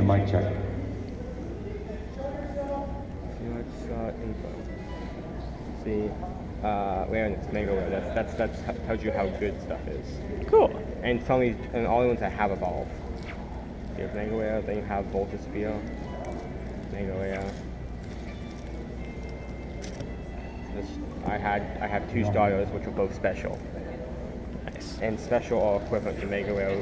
mic check. Info. See, awareness, mega aware. That's tells you how good stuff is. Cool. And tell me, and all the ones that have evolved. You have mega aware, then you have voltage spear, mega aware. I have 2 starters which were both special. Nice. And special are equivalent to mega aware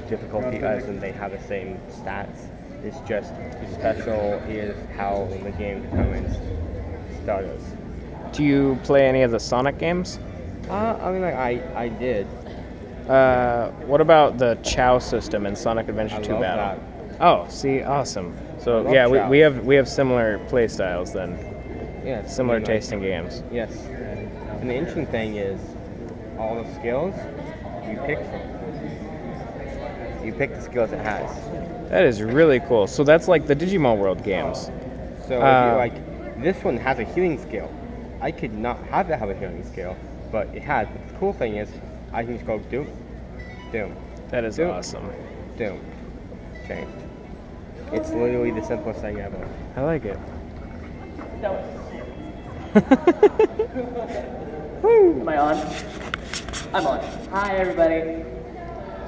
difficulty as in they have the same stats. It's just special is how the game determines starters. Do you play any of the Sonic games? I mean, like I did. What about the Chow system in Sonic Adventure 2 love Battle? that. Oh, see, awesome. So love yeah, Chow. we have similar play styles then. Yeah, Similar I mean, tasting games. Yes. And the interesting thing is, all the skills you pick from. You pick the skills it has. That is really cool. So that's like the Digimon World games. So if you like, this one has a healing skill. I could not have it have a healing skill, but it has. But the cool thing is, I can just go doom, doom. That is doom, awesome. Doom. Okay. It's literally the simplest thing ever. I like it. Am I on? I'm on. Hi, everybody.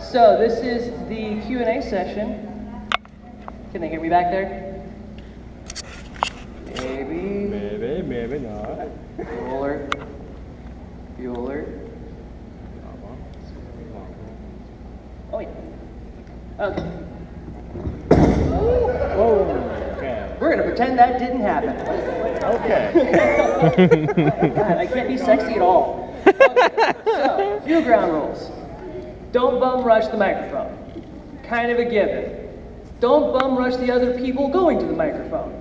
So this is the Q&A session. Can they hear me back there? Maybe. Maybe not. Bueller. Bueller. Oh, wait. Okay. Oh, okay. We're going to pretend that didn't happen. Okay. God, I can't be sexy at all. Okay, so, few ground rules. Don't bum rush the microphone. Kind of a given. Don't bum rush the other people going to the microphone.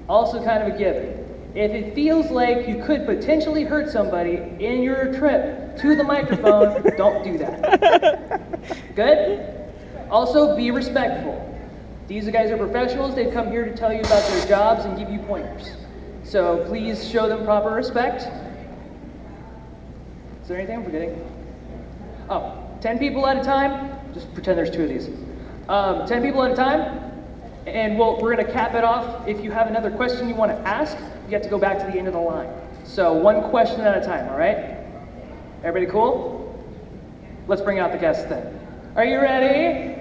Also kind of a given. If it feels like you could potentially hurt somebody in your trip to the microphone, don't do that. Good? Also, be respectful. These guys are professionals. They've come here to tell you about their jobs and give you pointers. So please show them proper respect. Is there anything I'm forgetting? Oh, 10 people at a time. Just pretend there's 2 of these. 10 people at a time. And we're going to cap it off. If you have another question you want to ask, you have to go back to the end of the line. So 1 question at a time, all right? Everybody cool? Let's bring out the guests then. Are you ready?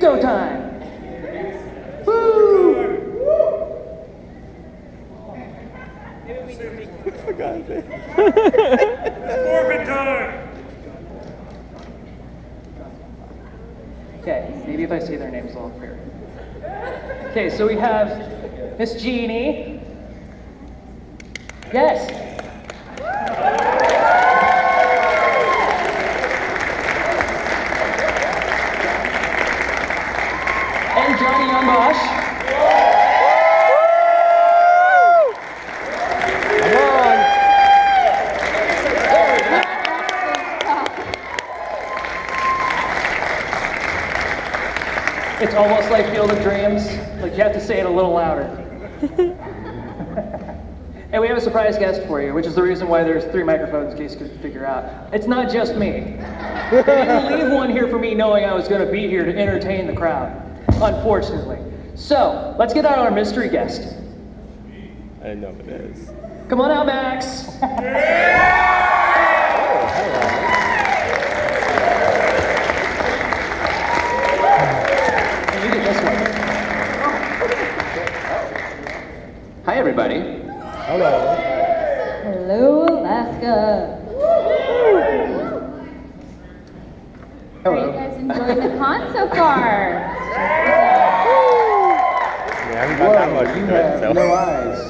Go time! Woo! Orbit time! Okay, maybe if I say their names a little clearer. Okay, so we have Miss Jeannie. Yes. And Johnny Yong Bosch. Come on. It's almost like Field of Dreams. Like you have to say it a little louder. And we have a surprise guest for you, which is the reason why there's 3 microphones in case you couldn't figure out. It's not just me. They didn't leave one here for me knowing I was going to be here to entertain the crowd, unfortunately. So, let's get out our mystery guest. I didn't know what it is. Come on out, Max. You get this one. Hi, everybody. Hello. Hello, Alaska. Are you guys enjoying the con so far? Yeah, I haven't got that much You into it, have so. no eyes.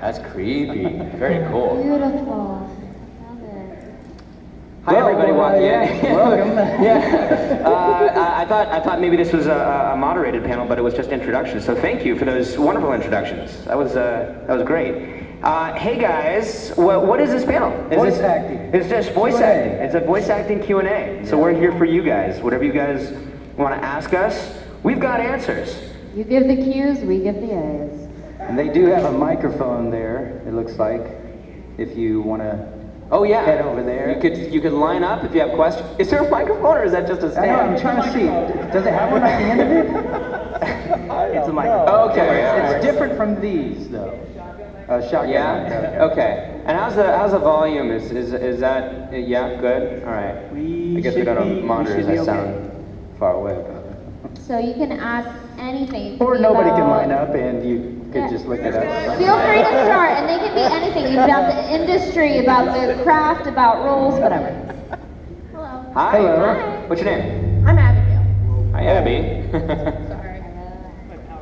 That's creepy. Very cool. Beautiful. Love it. Hi, everybody. welcome. Yeah. I thought maybe this was a moderated panel, but it was just introductions. So thank you for those wonderful introductions. That was great. Hey guys, what is this panel? Voice acting. It's just voice Q&A. acting. It's a voice acting Q&A. So we're here for you guys. Whatever you guys want to ask us, we've got answers. You give the cues, we give the A's. And they do have a microphone there, it looks like, if you want to Oh yeah. head over there. You could line up if you have questions. Is there a microphone or is that just a I stand? know, I'm trying to see. Does it have one at the end of it? It's a microphone. Okay. It's different from these, though. Shotgun. Yeah. Okay. And how's the volume? Is that yeah good? All right. I guess we don't have monitors. I sound far away. So you can ask anything. It can Or be nobody can about- line up and you could just look it up. Feel free to start, and they can be anything about the industry, about the craft, about roles, whatever. Hello. Hi. Hello. Hi. What's your name? I'm Abigail. Hi, Abby. Sorry.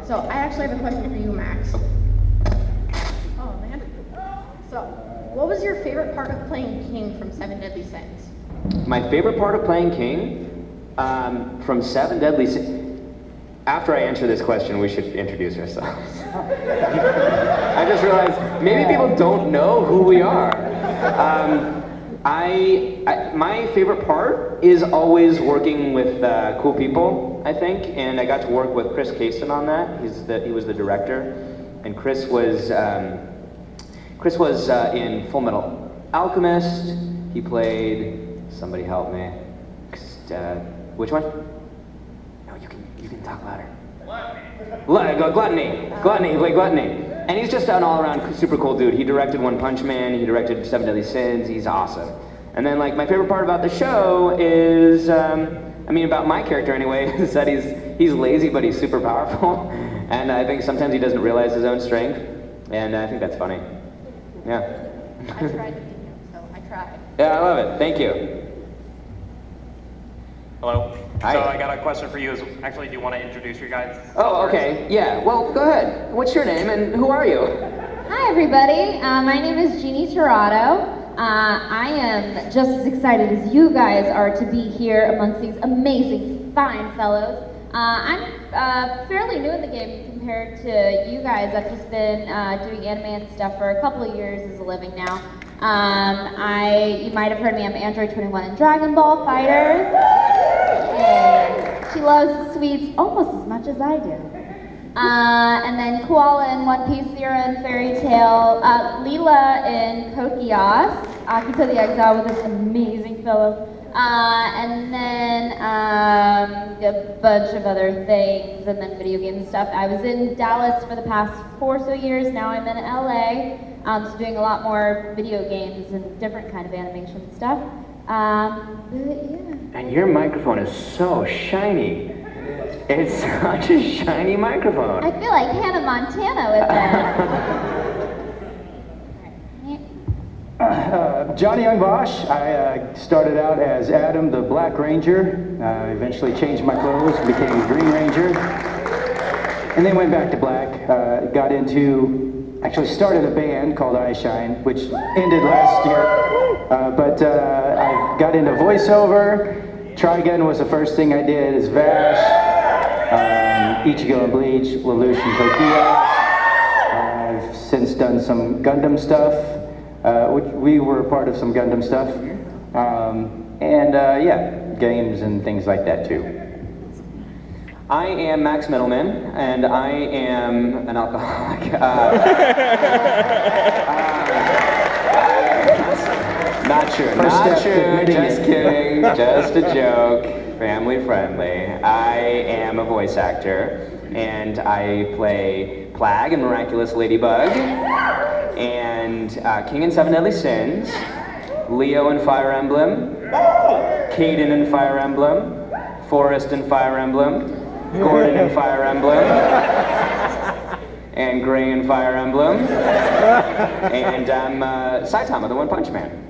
So I actually have a question for you, Max. Oh man. So, what was your favorite part of playing King from Seven Deadly Sins? My favorite part of playing King from Seven Deadly Sins. After I answer this question, we should introduce ourselves. I just realized maybe people don't know who we are. My favorite part is always working with cool people, I think, and I got to work with Chris Kaysen on that. He was the director, and Chris was in Full Metal Alchemist. He played. Somebody help me. Which one? No, you can talk louder. Gluttony. He played Gluttony. And he's just an all-around super cool dude. He directed One Punch Man, he directed Seven Deadly Sins, he's awesome. And then like my favorite part about the show is, about my character anyway, is that he's lazy but he's super powerful. And I think sometimes he doesn't realize his own strength. And I think that's funny. Yeah. I tried to be him, so I tried. Yeah, I love it. Thank you. Hello. Hi. So I got a question for you. Actually, do you want to introduce your guys? Oh, okay. Yeah. Well, go ahead. What's your name and who are you? Hi, everybody. My name is Jeannie Tirado. I am just as excited as you guys are to be here amongst these amazing, fine fellows. I'm fairly new in the game compared to you guys. I've just been doing anime and stuff for a couple of years as a living now. You might have heard me, I'm Android 21 in Dragon Ball Fighters. Yay. She loves sweets almost as much as I do. And then Koala in One Piece, Zero in Fairy Tail, Leela in Code Geass, Akito the Exile with this amazing fellow, and then a bunch of other things, and then video games and stuff. I was in Dallas for the past 4 or so years, now I'm in LA, so doing a lot more video games and different kind of animation stuff. Yeah. And your microphone is so shiny. It's such a shiny microphone. I feel like Hannah Montana with that. Johnny Yong Bosch. I started out as Adam the Black Ranger. Eventually changed my clothes, became Green Ranger, and then went back to black. Actually started a band called I Shine, which ended last year. But I got into voiceover. Trigun was the first thing I did as Vash. Ichigo and Bleach, Lelouch and Tokyo. I've since done some Gundam stuff. We were part of some Gundam stuff. Games and things like that too. I am Max Mittelman, and I am an alcoholic. Not true, just kidding, just a joke, family friendly. I am a voice actor, and I play Plag in Miraculous Ladybug, and King in Seven Deadly Sins, Leo in Fire Emblem, Caden in Fire Emblem, Forrest in Fire Emblem, Gordon in Fire Emblem, and Gray in Fire Emblem, and I'm Saitama, the One Punch Man.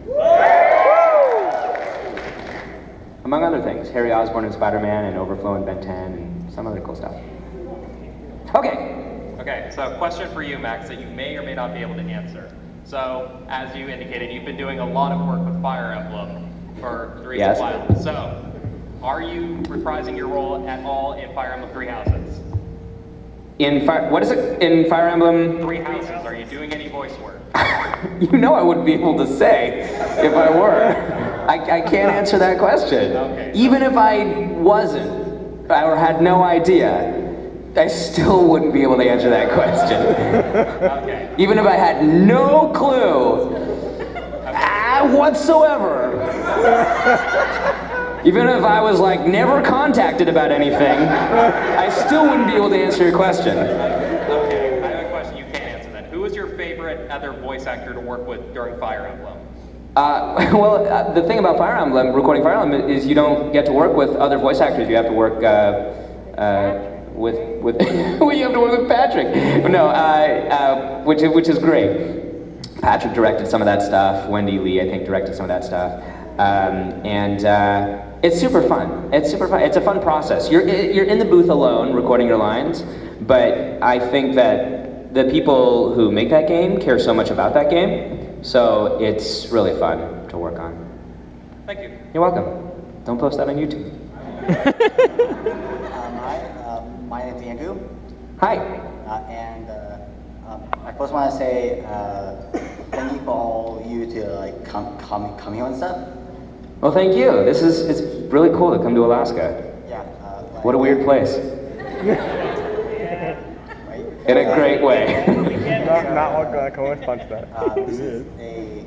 Among other things, Harry Osborn in Spider-Man, and Overflow in Ben 10, and some other cool stuff. Okay, so a question for you, Max, that you may or may not be able to answer. So, as you indicated, you've been doing a lot of work with Fire Emblem for the recent while. So, are you reprising your role at all in Fire Emblem Three Houses? What is it? In Fire Emblem? Three Houses. Are you doing any voice work? You know I wouldn't be able to say if I were. I can't answer that question. Okay. Even if I wasn't, or had no idea, I still wouldn't be able to answer that question. Okay. Even if I had no clue whatsoever. Even if I was like never contacted about anything, I still wouldn't be able to answer your question. Okay, I have a question you can't answer then. Who was your favorite other voice actor to work with during Fire Emblem? The thing about Fire Emblem, recording Fire Emblem, is you don't get to work with other voice actors. You have to work with well, you have to work with Patrick. No, which is great. Patrick directed some of that stuff. Wendy Lee, I think, directed some of that stuff. It's super fun. It's super fun. It's a fun process. You're in the booth alone recording your lines, but I think that the people who make that game care so much about that game, so it's really fun to work on. Thank you. You're welcome. Don't post that on YouTube. Hi, my name is Andrew. Hi. I first want to say thank you for all you to like come here and stuff. Well, thank you. It's really cool to come to Alaska. Yeah. What a weird place. In a great way. Not what Cohen punched that. This is a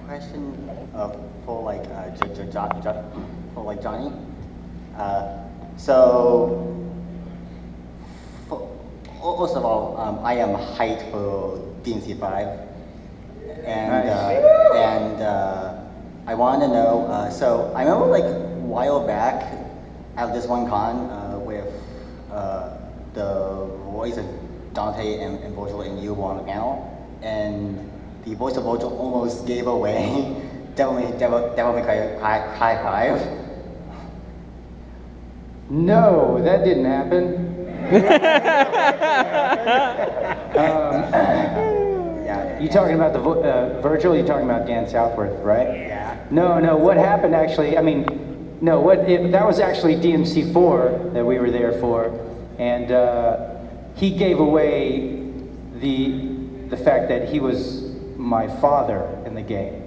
question for like Johnny. First of all, I am hyped for DMC5, and I wanted to know. So I remember like a while back at this one con with the voice of Dante and Virgil and you were on the panel, and the voice of Virgil almost gave away Devil May Cry 5. No, that didn't happen. You talking about the Virgil? You talking about Dan Southworth, right? Yeah. No. What happened actually? I mean, no. That was actually DMC4 that we were there for, and he gave away the fact that he was my father in the game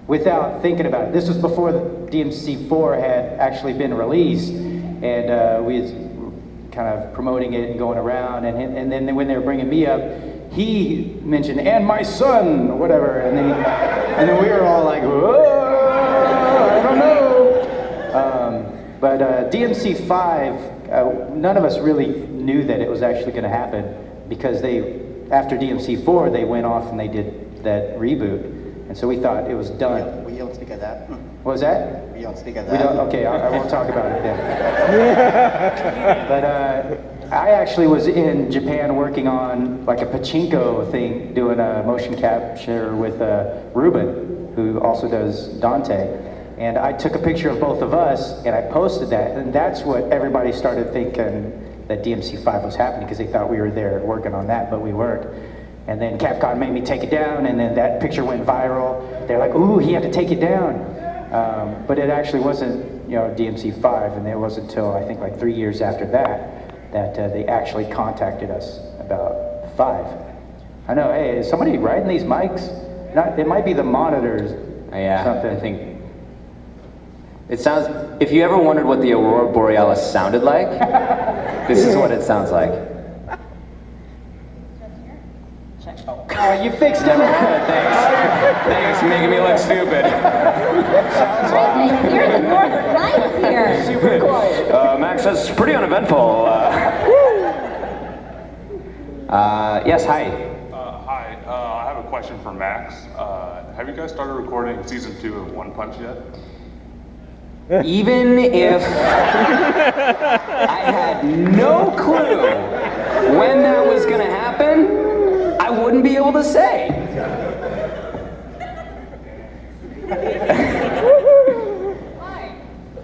without thinking about it. This was before the DMC4 had actually been released, and we was kind of promoting it and going around, and then when they were bringing me up, he mentioned, and my son, or whatever, and then we were all like, whoa, I don't know. But DMC5, none of us really knew that it was actually going to happen, because after DMC4, they went off and they did that reboot, and so we thought it was done. We don't speak of that. What was that? We don't speak of We that. don't. Okay, I won't talk about it then. But I actually was in Japan working on like a pachinko thing, doing a motion capture with Ruben, who also does Dante. And I took a picture of both of us and I posted that, and that's what everybody started thinking that DMC5 was happening, because they thought we were there working on that, but we weren't. And then Capcom made me take it down, and then that picture went viral. They're like, ooh, he had to take it down. But it actually wasn't, DMC5, and it wasn't until I think like 3 years after that they actually contacted us about 5. I know, hey, is somebody riding these mics? It might be the monitors. Yeah, something. I think it sounds. If you ever wondered what the Aurora Borealis sounded like, this is what it sounds like. Oh, you fixed it. Thanks for making me look stupid. You're the Northern Lights here. Super quiet. Max says pretty uneventful. Yes, hi. Hi, I have a question for Max. Have you guys started recording season 2 of One Punch yet? Even if I had no clue when that was going to happen, I wouldn't be able to say. Hi.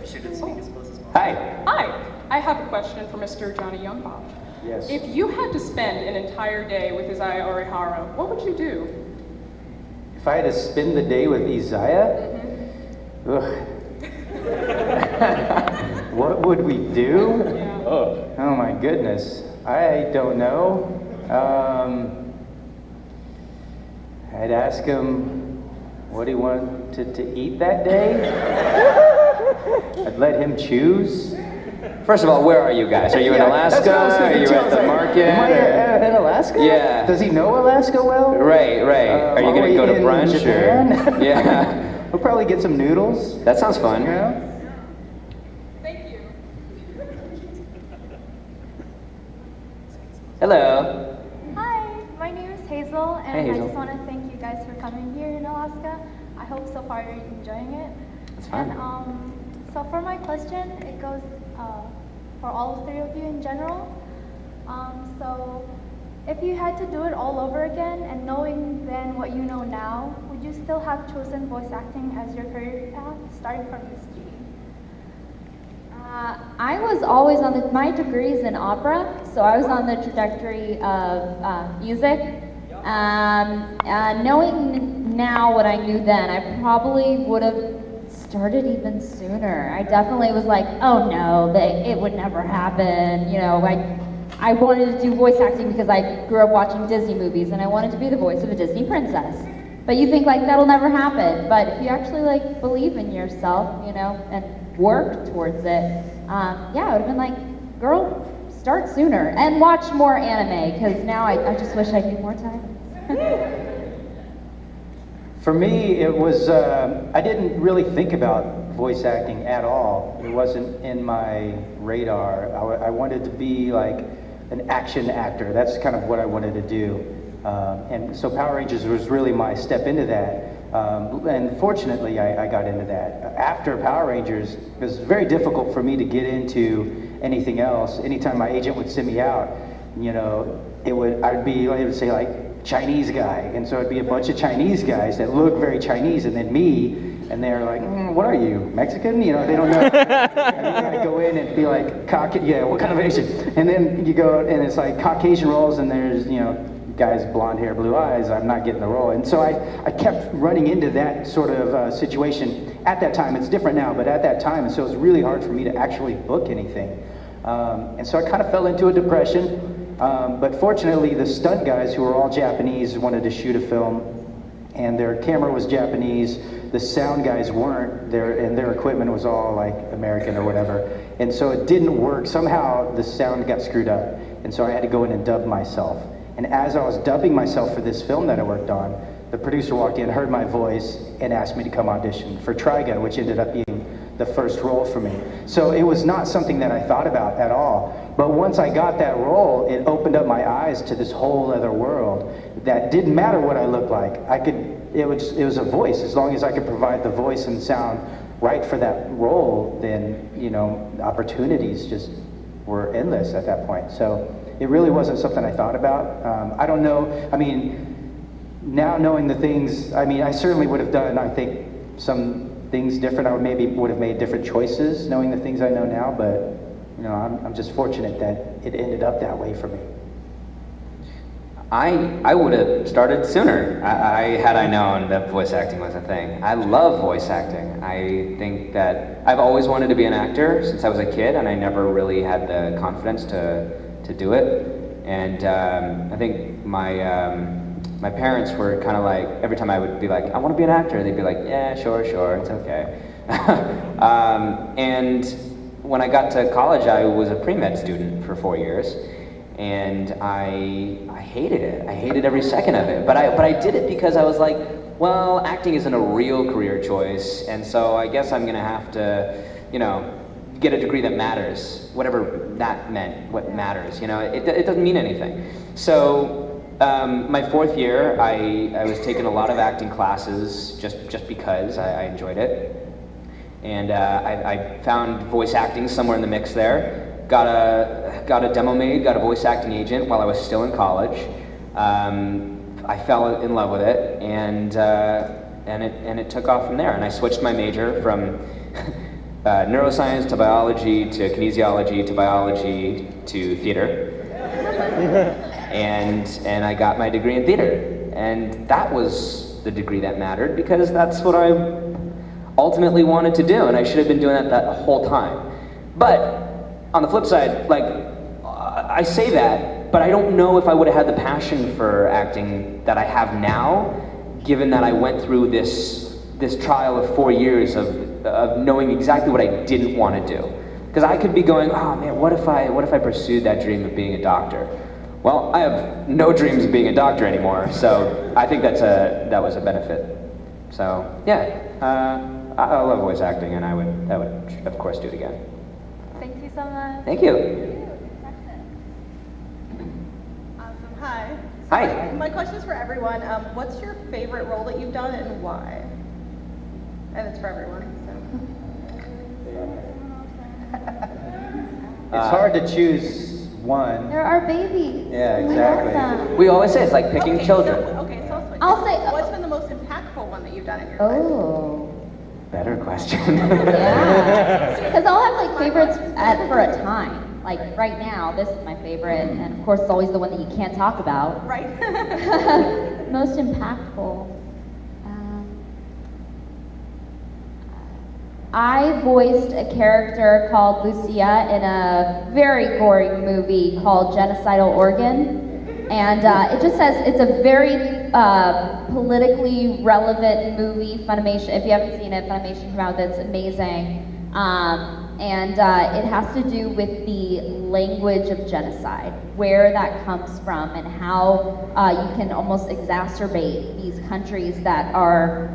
Should it speak as close as possible? Hi. Hi. I have a question for Mr. Johnny Yong Bosch. Yes. If you had to spend an entire day with Isaiah Orihara, what would you do? If I had to spend the day with Isaiah, what would we do? Yeah. Oh my goodness, I don't know. I'd ask him what he wanted to eat that day. I'd let him choose. First of all, where are you guys? Are you in Alaska? Are you at the market? Am I in Alaska? Yeah. Does he know Alaska well? Right. Are you going to go to brunch? Japan? Or? Yeah. We'll probably get some noodles. That sounds fun. Yeah. Hello. Hi, my name is Hazel, and Hey, Hazel. I just want to thank you guys for coming here in Alaska. I hope so far you're enjoying it. That's fun. And so for my question, it goes for all three of you in general. So if you had to do it all over again and knowing then what you know now, would you still have chosen voice acting as your career path, starting from Miss G? I was always on my degrees in opera, so I was on the trajectory of music. Knowing now what I knew then, I probably would have started even sooner. I definitely was like, oh no, it would never happen. You know, I wanted to do voice acting because I grew up watching Disney movies and I wanted to be the voice of a Disney princess. But you think like that'll never happen. But if you actually like believe in yourself, you know, and work towards it, yeah, it would have been like, girl, start sooner and watch more anime, because now I just wish I knew more time. For me, it was, I didn't really think about voice acting at all. It wasn't in my radar. I wanted to be like an action actor. That's kind of what I wanted to do. And so Power Rangers was really my step into that. And fortunately, I got into that. After Power Rangers, it was very difficult for me to get into anything else. Anytime my agent would send me out, you know, it would say like Chinese guy. And so it'd be a bunch of Chinese guys that look very Chinese, and then me, and they're like, what are you, Mexican? You know, they don't know. And then I go in and be like, yeah, what kind of Asian? And then you go, and it's like Caucasian roles, and there's, you know, guys, blonde hair, blue eyes, I'm not getting the role. And so I kept running into that sort of situation at that time. It's different now, but at that time, and so it was really hard for me to actually book anything. And so I kind of fell into a depression, but fortunately the stunt guys, who were all Japanese, wanted to shoot a film, and their camera was Japanese, the sound guys weren't, and their equipment was all like American or whatever, and so it didn't work. Somehow the sound got screwed up, and so I had to go in and dub myself. And as I was dubbing myself for this film that I worked on, the producer walked in, heard my voice, and asked me to come audition for Triga, which ended up being the first role for me. So it was not something that I thought about at all. But once I got that role, it opened up my eyes to this whole other world that didn't matter what I looked like. It was a voice. As long as I could provide the voice and sound right for that role, then, you know, opportunities just were endless at that point. So it really wasn't something I thought about. I don't know, I mean, now knowing the things, I mean, I certainly would have done, I think, some things different. I would have made different choices knowing the things I know now, but, you know, I'm just fortunate that it ended up that way for me. I would have started sooner had I known that voice acting was a thing. I love voice acting. I think that I've always wanted to be an actor since I was a kid, and I never really had the confidence to do it. And I think my parents were kind of like, every time I would be like, I want to be an actor, they'd be like, yeah, sure, it's okay. And when I got to college, I was a pre-med student for 4 years, and I hated it. I hated every second of it. But I did it because I was like, well, acting isn't a real career choice, and so I guess I'm gonna have to, you know, get a degree that matters, whatever that meant, what matters, you know, it doesn't mean anything. So my 4th year, I was taking a lot of acting classes just because I enjoyed it. And I found voice acting somewhere in the mix there. Got a demo made, got a voice acting agent while I was still in college. I fell in love with it, and it took off from there. And I switched my major from neuroscience to biology to kinesiology to biology to theater. and I got my degree in theater. And that was the degree that mattered, because that's what I ultimately wanted to do, and I should have been doing that whole time. But on the flip side, like, I say that, but I don't know if I would have had the passion for acting that I have now, given that I went through this trial of 4 years of knowing exactly what I didn't want to do. Because I could be going, oh man, what if I pursued that dream of being a doctor? Well, I have no dreams of being a doctor anymore, so I think that was a benefit. So yeah, I love voice acting, and I would of course do it again. Thank you so much. Thank you. Awesome. Hi. Hi. My question is for everyone. What's your favorite role that you've done and why? And it's for everyone. It's hard to choose one. They're our babies. Yeah, We love exactly. them. We always say it's like picking children. So I'll switch. I'll say. What's been the most impactful one that you've done in your life? Oh. Better question. Yeah. Because I'll have like favorites for a time. Like right now, this is my favorite, and of course, it's always the one that you can't talk about. Right. Most impactful. I voiced a character called Lucia in a very gory movie called Genocidal Organ. And it just says it's a very politically relevant movie, Funimation. If you haven't seen it, Funimation came out with it, it's amazing. And it has to do with the language of genocide, where that comes from, and how you can almost exacerbate these countries that are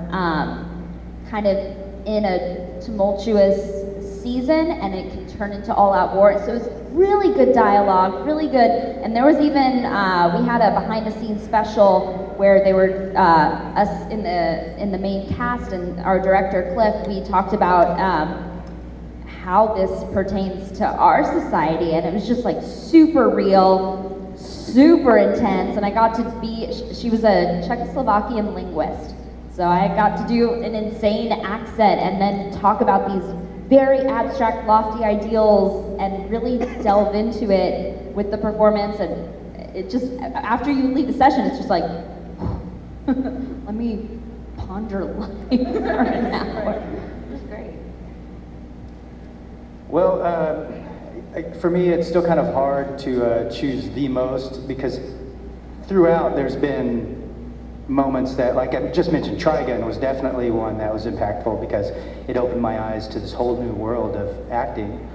kind of in a tumultuous season, and it can turn into all-out war. So it's really good dialogue, really good. And there was even we had a behind-the-scenes special where they were us in the main cast, and our director Cliff. We talked about how this pertains to our society, and it was just like super real, super intense. And I got to be. She was a Czechoslovakian linguist. So I got to do an insane accent and then talk about these very abstract, lofty ideals and really delve into it with the performance. And it just, after you leave the session, it's just like, let me ponder life for an hour. It was great. Well, for me, it's still kind of hard to choose the most, because throughout there's been moments that, like I just mentioned, Trigun was definitely one that was impactful because it opened my eyes to this whole new world of acting.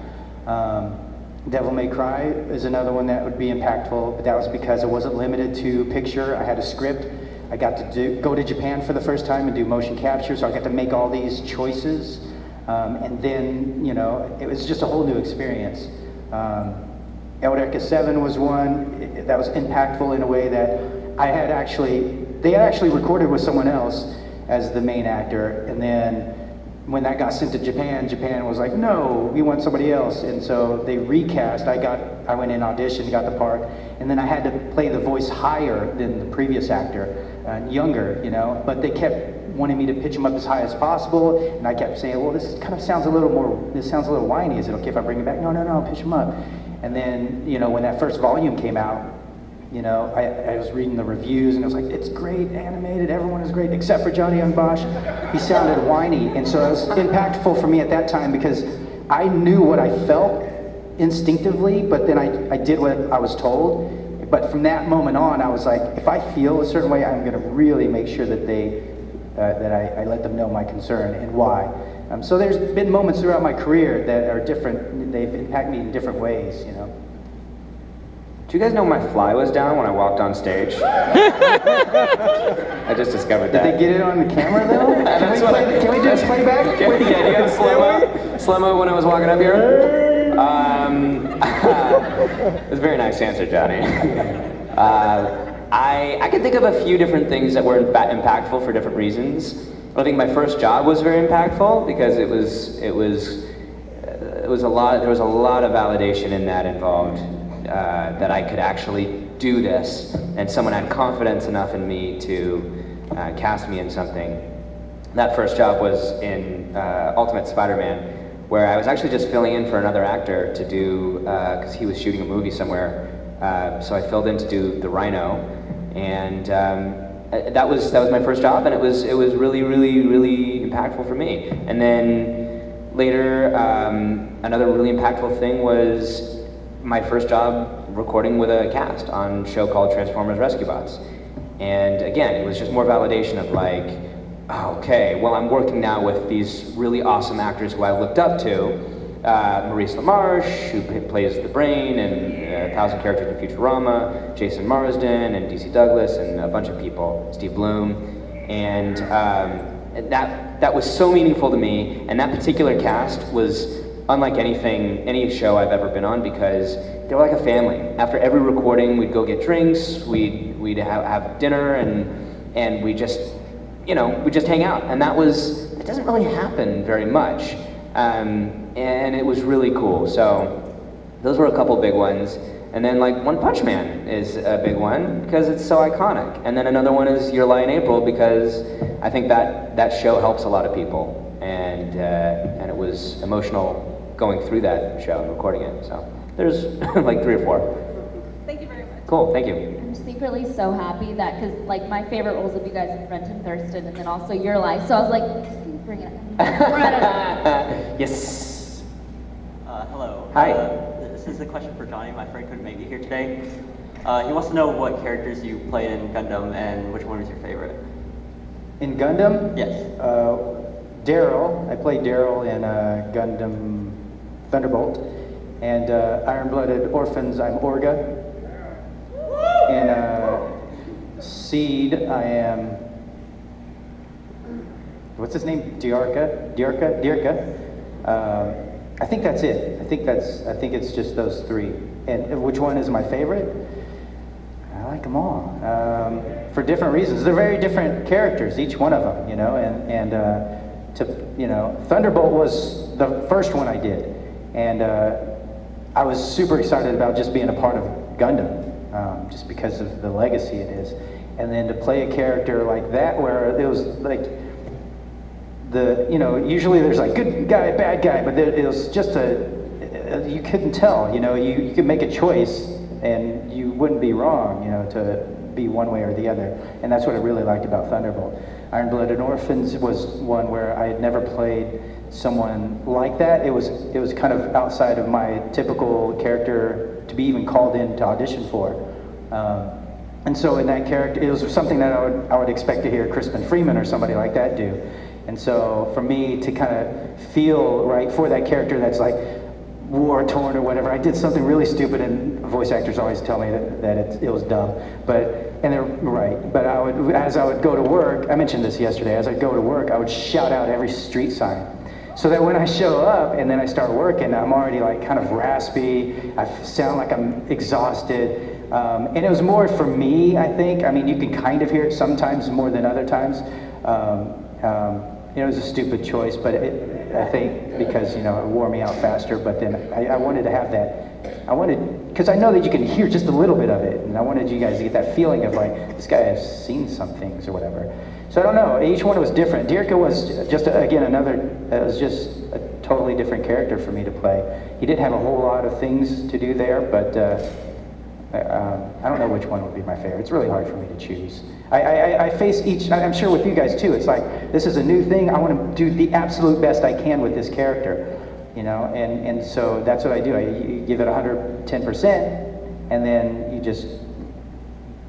Devil May Cry is another one that would be impactful, but that was because it wasn't limited to picture. I had a script. I got to go to Japan for the first time and do motion capture, so I got to make all these choices. And then, you know, it was just a whole new experience. Eureka 7 was one that was impactful in a way that they had actually recorded with someone else as the main actor, and then when that got sent to Japan, Japan was like, no, we want somebody else, and so they recast. I went in, auditioned, got the part, and then I had to play the voice higher than the previous actor, younger, you know, but they kept wanting me to pitch him up as high as possible, and I kept saying, well, this kind of sounds a little whiny, is it okay if I bring it back? No, pitch him up. And then, you know, when that first volume came out, you know, I was reading the reviews, and I was like, it's great, animated, everyone is great, except for Johnny Yong Bosch. He sounded whiny, and so it was impactful for me at that time because I knew what I felt instinctively, but then I did what I was told. But from that moment on, I was like, if I feel a certain way, I'm going to really make sure that I let them know my concern and why. So there's been moments throughout my career that are different. They've impacted me in different ways, you know. Do you guys know my fly was down when I walked on stage? I just discovered that. Did they get it on the camera though? Can we do this playback? Yeah, do you have slow-mo when I was walking up here? It was a very nice answer, Johnny. I can think of a few different things that were impactful for different reasons. I think my first job was very impactful because there was a lot of validation in that involved. That I could actually do this, and someone had confidence enough in me to cast me in something. That first job was in Ultimate Spider-Man, where I was actually just filling in for another actor to do, because he was shooting a movie somewhere, so I filled in to do the Rhino, and that was my first job, and it was really, really, really impactful for me. And then later, another really impactful thing was my first job recording with a cast on a show called Transformers Rescue Bots. And again, it was just more validation of like, oh, okay, well, I'm working now with these really awesome actors who I looked up to, Maurice LaMarche, who plays the Brain, and 1,000 characters in Futurama, Jason Marsden, and DC Douglas, and a bunch of people, Steve Bloom, and that was so meaningful to me, and that particular cast was unlike any show I've ever been on, because they were like a family. After every recording, we'd go get drinks, we'd have dinner, and we just, we just hang out, and it doesn't really happen very much. And it was really cool. So those were a couple big ones. And then like One Punch Man is a big one because it's so iconic. And then another one is Your Lie in April, because I think that show helps a lot of people. And it was emotional going through that show and recording it. So there's like 3 or 4. Thank you very much. Cool, thank you. I'm secretly so happy that, because like my favorite roles of you guys are Brent and Thurston, and then also Your Life. So I was like, bring it up. Yes. Hello. Hi. This is a question for Johnny. My friend couldn't make it here today. He wants to know what characters you played in Gundam and which one was your favorite. In Gundam? Yes. Daryl. I played Daryl in Gundam Thunderbolt. And Iron-Blooded Orphans, I'm Orga. In Seed, I am... What's his name? Dierka. I think that's it. I think it's just those 3. And which one is my favorite? I like them all for different reasons. They're very different characters, each one of them, Thunderbolt was the first one I did, and I was super excited about just being a part of Gundam, just because of the legacy it is, and then to play a character like that where it was like. Usually there's like good guy, bad guy, but it was just you couldn't tell, you could make a choice and you wouldn't be wrong, to be one way or the other. And that's what I really liked about Thunderbolt. Iron-Blooded Orphans was one where I had never played someone like that. It was kind of outside of my typical character to be even called in to audition for. And so in that character, it was something that I would expect to hear Crispin Freeman or somebody like that do. And so for me to kind of feel right for that character that's like war-torn or whatever, I did something really stupid, and voice actors always tell me that it was dumb. And they're right. But as I would go to work, I mentioned this yesterday, as I'd go to work, I would shout out every street sign. So that when I show up and then I start working, I'm already like kind of raspy, I sound like I'm exhausted. And it was more for me, I think. I mean, you can kind of hear it sometimes more than other times. It was a stupid choice, but I think because, it wore me out faster, but then I wanted to have that, because I know that you can hear just a little bit of it, and I wanted you guys to get that feeling of like, this guy has seen some things or whatever. So I don't know, each one was different. Dierka was just, again, it was just a totally different character for me to play. He didn't have a whole lot of things to do there, but I don't know which one would be my favorite. It's really hard for me to choose. I face each, I'm sure with you guys too, it's like, this is a new thing, I want to do the absolute best I can with this character, and so that's what I do. You give it 110%, and then you just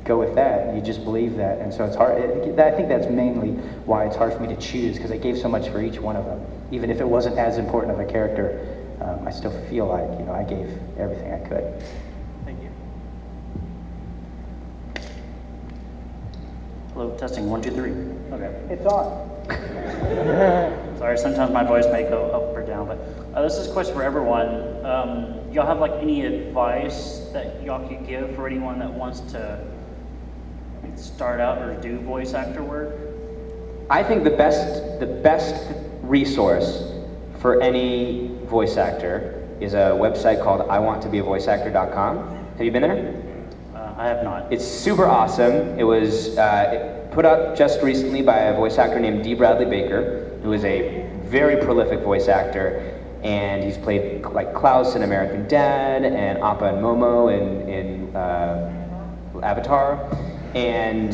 go with that, and you just believe that, and so it's hard. I think that's mainly why it's hard for me to choose, because I gave so much for each one of them. Even if it wasn't as important of a character, I still feel like, I gave everything I could. Hello, testing, 1, 2, 3. Okay. It's on. Sorry, sometimes my voice may go up or down, but this is a question for everyone. Y'all have like any advice that y'all could give for anyone that wants to start out or do voice actor work? I think the best resource for any voice actor is a website called iwanttobeavoiceactor.com. Have you been there? I have not. It's super awesome. It was put up just recently by a voice actor named D. Bradley Baker, who is a very prolific voice actor, and he's played like Klaus in American Dad and Appa and Momo in Avatar. And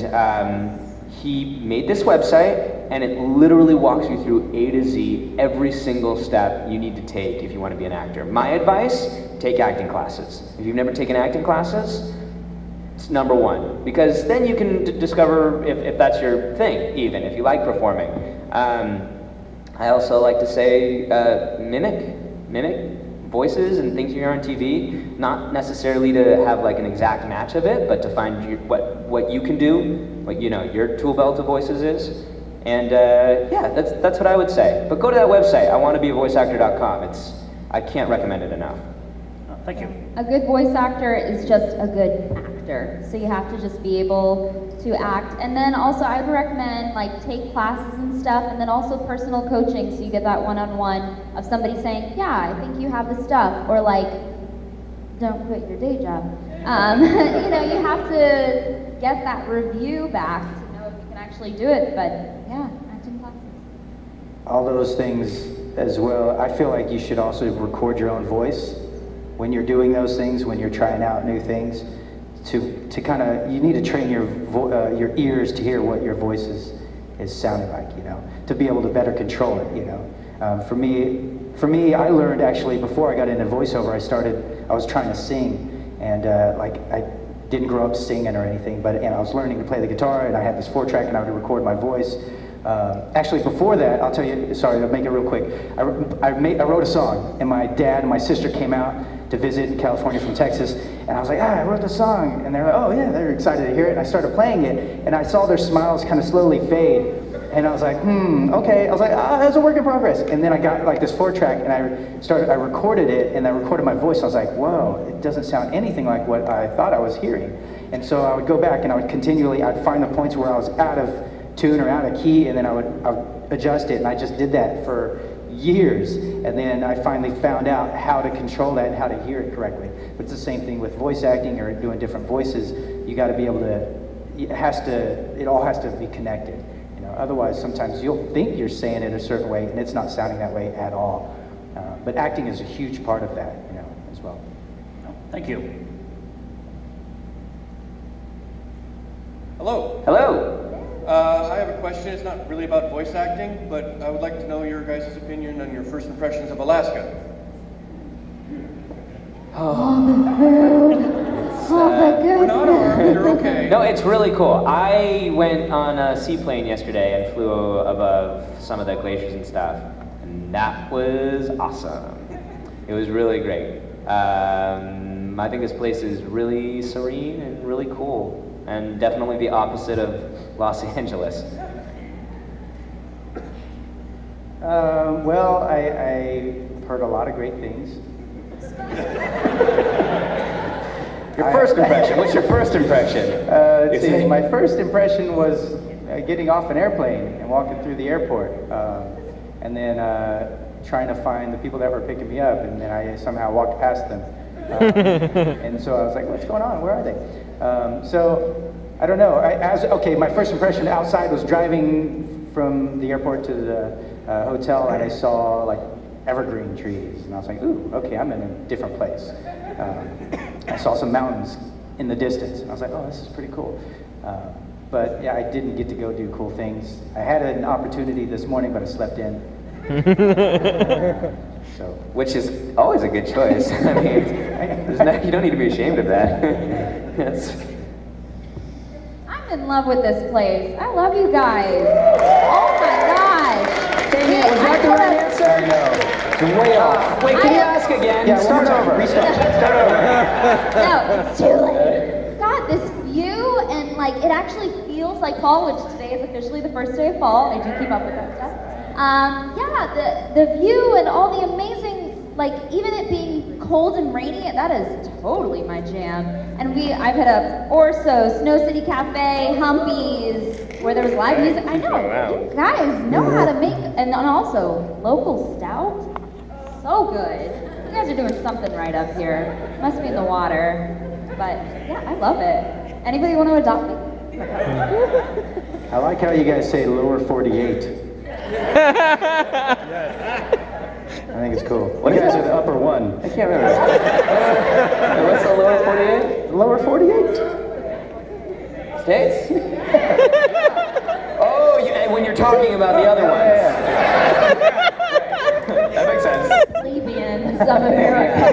he made this website, and it literally walks you through A to Z every single step you need to take if you want to be an actor. My advice, take acting classes. If you've never taken acting classes, it's number one, because then you can discover if that's your thing, even if you like performing. I also like to say mimic mimic voices and things you hear on TV, not necessarily to have like an exact match of it, but to find what you can do, what your tool belt of voices is. And yeah, that's what I would say. But go to that website, iwannabeavoiceactor.com. I can't recommend it enough. Thank you. A good voice actor is just a good actor. So you have to just be able to act. And then also I would recommend like take classes and stuff, and then also personal coaching so you get that one-on-one of somebody saying, yeah, I think you have the stuff, or like, don't quit your day job. You have to get that review back to know if you can actually do it, but yeah, acting classes. All those things as well. I feel like you should also record your own voice when you're doing those things, when you're trying out new things, to kind of, you need to train your ears to hear what your voice is sounding like, to be able to better control it, For me, I learned actually, before I got into voiceover, I was trying to sing, and I didn't grow up singing or anything, but I was learning to play the guitar, and I had this 4-track, and I would record my voice. Actually, before that, I'll tell you, sorry, I'll make it real quick. I wrote a song, and my dad and my sister came out to visit in California from Texas, and I was like, I wrote the song, and they're like, oh yeah, they're excited to hear it, and I started playing it, and I saw their smiles kind of slowly fade, and I was like, okay, I was like, that's a work in progress, and then I got like this 4-track, and I recorded it, and I recorded my voice, and I was like, whoa, it doesn't sound anything like what I thought I was hearing, and so I would go back, and I'd find the points where I was out of tune or out of key, and then I would adjust it, and I just did that for years, and then I finally found out how to control that and how to hear it correctly. But it's the same thing with voice acting or doing different voices. You got to be able to, it all has to be connected. Otherwise sometimes you'll think you're saying it a certain way and it's not sounding that way at all. But acting is a huge part of that, as well. Thank you. Hello. Hello. I have a question. It's not really about voice acting, but I would like to know your guys' opinion on your first impressions of Alaska. All the food, all the good We're not armed, you're okay. No, it's really cool. I went on a seaplane yesterday and flew above some of the glaciers and stuff, and that was awesome. It was really great. I think this place is really serene and really cool, and definitely the opposite of Los Angeles. Well, I heard a lot of great things. Your first impression, what's your first impression? Let's see, my first impression was getting off an airplane and walking through the airport, and then trying to find the people that were picking me up, and then I somehow walked past them. And so I was like, what's going on? Where are they? So I don't know. My first impression outside was driving from the airport to the hotel, and I saw like evergreen trees, and I was like, ooh, okay, I'm in a different place. I saw some mountains in the distance, and I was like, oh, this is pretty cool. But yeah, I didn't get to go do cool things. I had an opportunity this morning, but I slept in. So, which is always a good choice. I mean, you don't need to be ashamed of that. I'm in love with this place. I love you guys. Oh my gosh. Dang it, was that the right answer? No. It's way off. Wait, can you ask again? Yeah, start over. Restart. Start over. No, it's too late. God, this view, and like it actually feels like fall, which today is officially the first day of fall. I do keep up with that stuff. Yeah, the view and all the amazing, like even it being cold and rainy, that is totally my jam. And I've hit up Orso, Snow City Cafe, Humpy's, where there was live music. I know, you guys know how to make, and also local stout, so good. You guys are doing something right up here. Must be in the water, but yeah, I love it. Anybody want to adopt me? I like how you guys say lower 48. I think it's cool. What you is guys that? are the upper one. I can't remember. What's the lower 48? Lower 48. States? Oh, and when you're talking about the other ones. Yeah. That makes sense. Plebeians of America.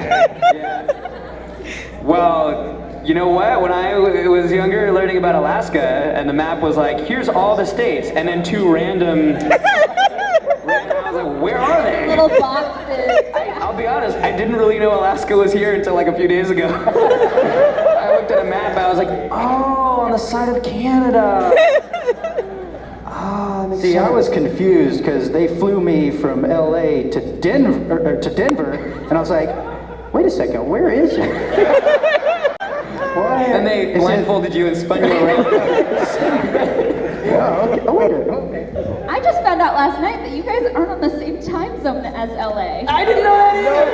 Well, you know what? When I was younger, learning about Alaska, and the map was like, here's all the states, and then two random. I was like, Where are they? Little boxes. I'll be honest, I didn't really know Alaska was here until like a few days ago. I looked at a map and I was like, oh, on the side of Canada. See, I was confused because they flew me from LA to Denver, and I was like, wait a second, where is it? Then they blindfolded you and spun you around. Oh, okay. Oh, wait a minute. Okay. I just found out last night that you guys aren't on the same time zone as LA. I didn't know that either.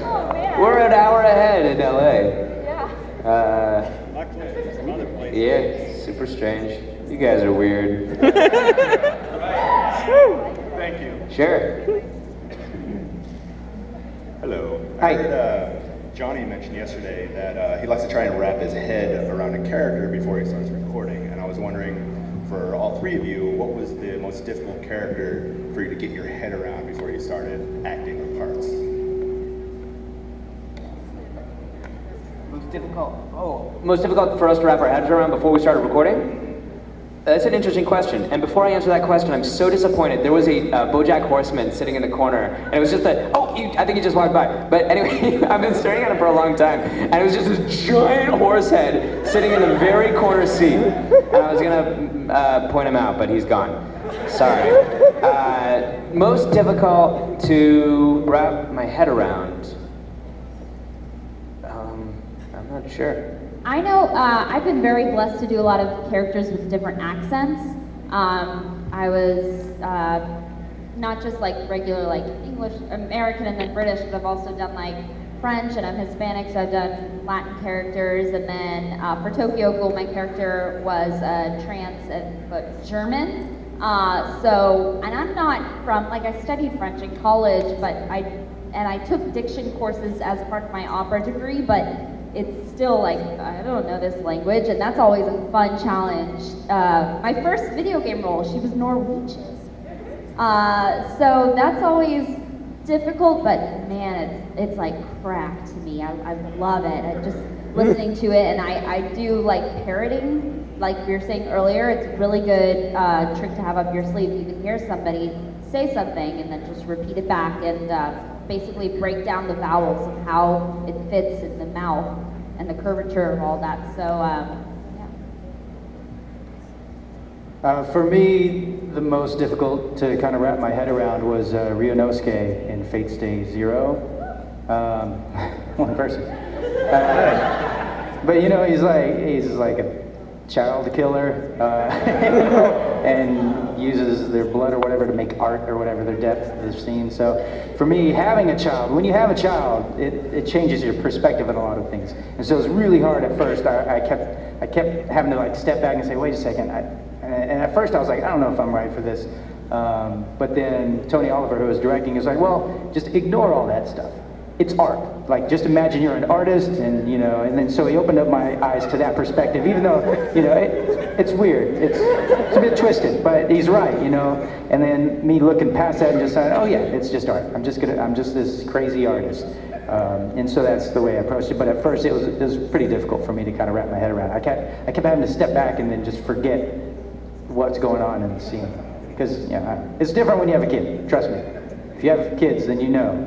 Oh, man. We're an hour ahead in LA. Yeah. Yeah, super strange. You guys are weird. Thank you. Sure. Hello. Hi. I heard Johnny mentioned yesterday that he likes to try and wrap his head around a character before he starts recording, and I was wondering, for all three of you, what was the most difficult character for you to get your head around before you started acting the parts? Most difficult? Oh. Most difficult for us to wrap our heads around before we started recording? That's an interesting question. And before I answer that question, I'm so disappointed. There was a BoJack Horseman sitting in the corner, and it was just a, I think he just walked by. But anyway, I've been staring at him for a long time, and it was just this giant horse head sitting in the very corner seat. And I was gonna point him out, but he's gone. Sorry. Most difficult to wrap my head around? I'm not sure. I know I've been very blessed to do a lot of characters with different accents. I was not just like regular like English, American and then British, but I've also done like French and I'm Hispanic, so I've done Latin characters. And then for Tokyo Ghoul, my character was trans but German. And I'm not from, like I studied French in college, but I took diction courses as part of my opera degree, but it's still like, I don't know this language, and that's always a fun challenge. My first video game role, she was Norwegian. So that's always difficult, but man, it's like crack to me. I love it. I just listening to it, and I do like parroting, like we were saying earlier. It's a really good trick to have up your sleeve. You can hear somebody say something and then just repeat it back and basically break down the vowels of how it fits in the mouth and the curvature of all that. So, For me, the most difficult to kind of wrap my head around was Ryunosuke in Fate Stay Zero. One person. But you know, he's like a child killer and uses their blood or whatever to make art or whatever, their depth of the scene. So for me, having a child, when you have a child, it changes your perspective on a lot of things. And so it was really hard at first. I kept having to like step back and say, wait a second. And at first I was like, I don't know if I'm right for this. But then Tony Oliver, who was directing, was like, well, just ignore all that stuff. It's art. Like, just imagine you're an artist, and you know. And then so he opened up my eyes to that perspective, even though you know it's weird. It's a bit twisted, but he's right, you know. And then me looking past that and just saying, oh yeah, it's just art. I'm just this crazy artist. And so that's the way I approached it. But at first it was pretty difficult for me to kind of wrap my head around. I kept having to step back and then just forget what's going on in the scene, because you know, it's different when you have a kid. Trust me. If you have kids, then you know.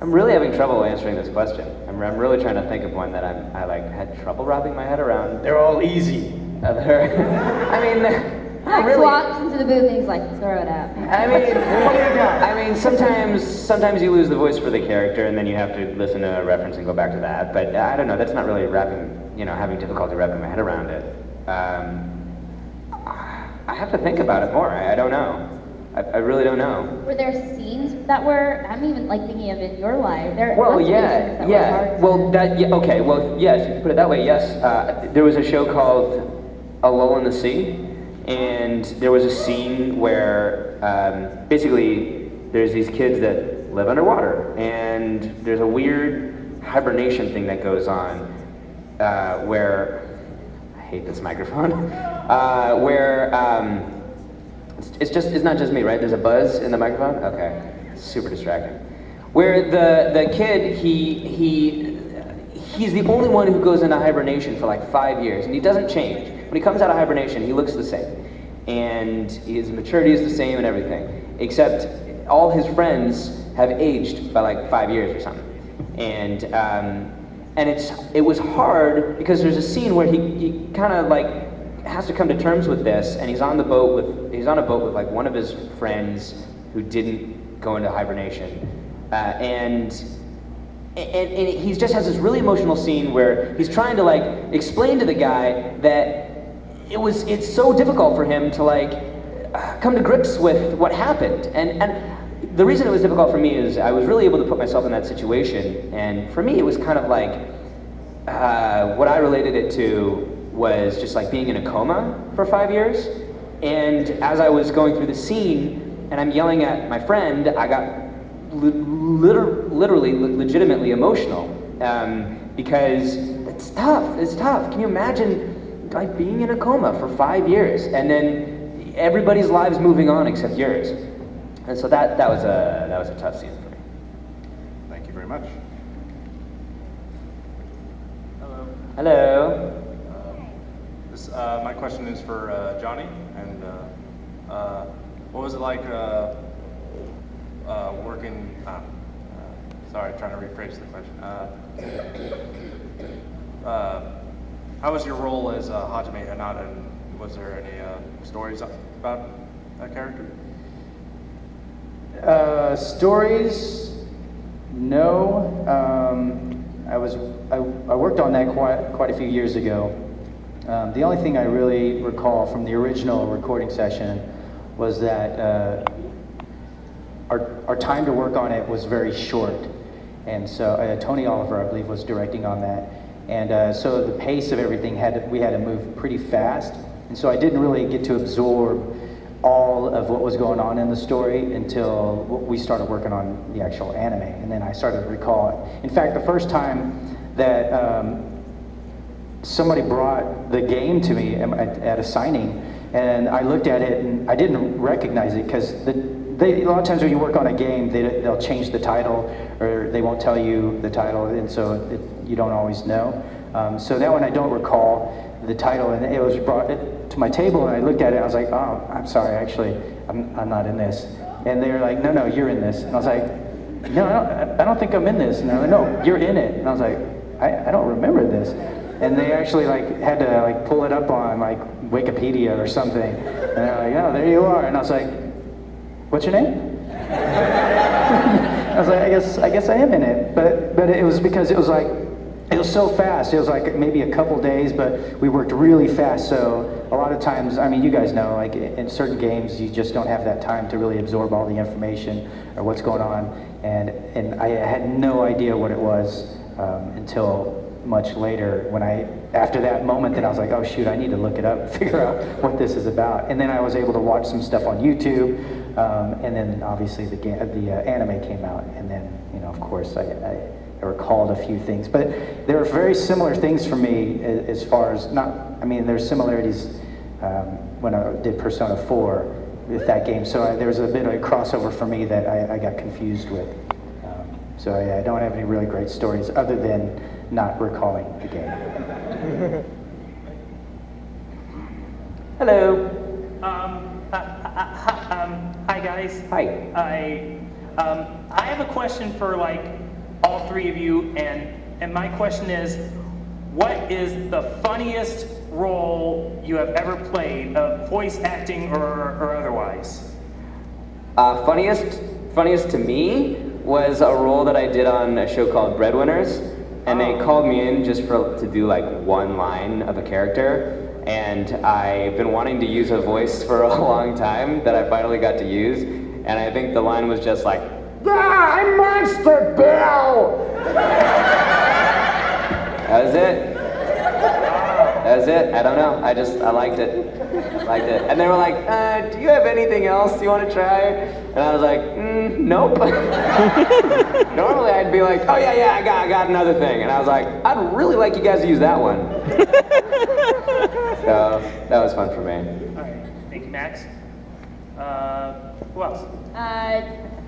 I'm really having trouble answering this question. I'm really trying to think of one that I like had trouble wrapping my head around. They're all easy. I mean, Max really walks into the booth and he's like, throw it up. I mean, sometimes you lose the voice for the character, and then you have to listen to a reference and go back to that. But I don't know. That's not really having difficulty wrapping my head around it. I have to think about it more. I don't know. I really don't know. Were there scenes that were, I'm even like thinking of in your life. Well, yeah. Okay, well, yes, if you put it that way, yes. There was a show called A Lull in the Sea, and there was a scene where basically there's these kids that live underwater, and there's a weird hibernation thing that goes on where, I hate this microphone, where it's not just me, right? There's a buzz in the microphone? Okay, super distracting. Where the kid, he's the only one who goes into hibernation for like 5 years, and he doesn't change. When he comes out of hibernation, he looks the same. and his maturity is the same and everything, except all his friends have aged by like 5 years or something. And it was hard because there's a scene where he kind of like has to come to terms with this, and he's on a boat with like one of his friends who didn't go into hibernation, and he just has this really emotional scene where he's trying to like explain to the guy that it's so difficult for him to like come to grips with what happened, and the reason it was difficult for me is I was really able to put myself in that situation, and for me it was kind of like what I related it to was just like being in a coma for 5 years. And as I was going through the scene and I'm yelling at my friend, I got literally, legitimately emotional, because it's tough. Can you imagine like being in a coma for 5 years and then everybody's lives moving on except yours? And so that was a tough scene for me. Thank you very much. Hello. My question is for Johnny, and what was it like working? Sorry, trying to rephrase the question. How was your role as Hajime Hinata, and was there any stories about that character? Stories? No. I worked on that quite a few years ago. The only thing I really recall from the original recording session was that our time to work on it was very short. And so Tony Oliver, I believe, was directing on that. And so the pace of everything, we had to move pretty fast. And so I didn't really get to absorb all of what was going on in the story until we started working on the actual anime. And then I started to recall it. In fact, the first time that somebody brought the game to me at a signing, and I looked at it and I didn't recognize it because a lot of times when you work on a game, they'll change the title or they won't tell you the title, and so you don't always know. So that one I don't recall the title, and it was brought to my table and I looked at it and I was like, oh, I'm sorry, actually, I'm not in this. And they were like, no, you're in this. And I was like, no, I don't think I'm in this. And they're like, no, you're in it. And I was like, I don't remember this. And they actually had to pull it up on Wikipedia or something. And they're like, oh, there you are. And I was like, what's your name? I was like, I guess I am in it. But it was because it was so fast. It was like maybe a couple days, but we worked really fast. So a lot of times, I mean, you guys know, like in certain games, you just don't have that time to really absorb all the information or what's going on. And I had no idea what it was until much later after that moment, then I was like, oh shoot, I need to look it up, figure out what this is about. And then I was able to watch some stuff on YouTube, and then obviously the anime came out, and then, of course, I recalled a few things. But there are very similar things for me as far as there's similarities when I did Persona 4 with that game. So there was a bit of a crossover for me that I got confused with. So I don't have any really great stories other than not recalling the game. Hello. Hi guys. Hi. I have a question for all three of you, and my question is, what is the funniest role you have ever played, voice acting or otherwise? Funniest to me was a role that I did on a show called Breadwinners, and they called me in just to do one line of a character, and I've been wanting to use a voice for a long time that I finally got to use, and I think the line was just like, I'm Monster Bill! That was it. I don't know. I liked it. And they were like, do you have anything else you want to try? And I was like, nope. Normally I'd be like, oh yeah, I got another thing. And I was like, I'd really like you guys to use that one. So that was fun for me. All right, thank you, Max. Who else?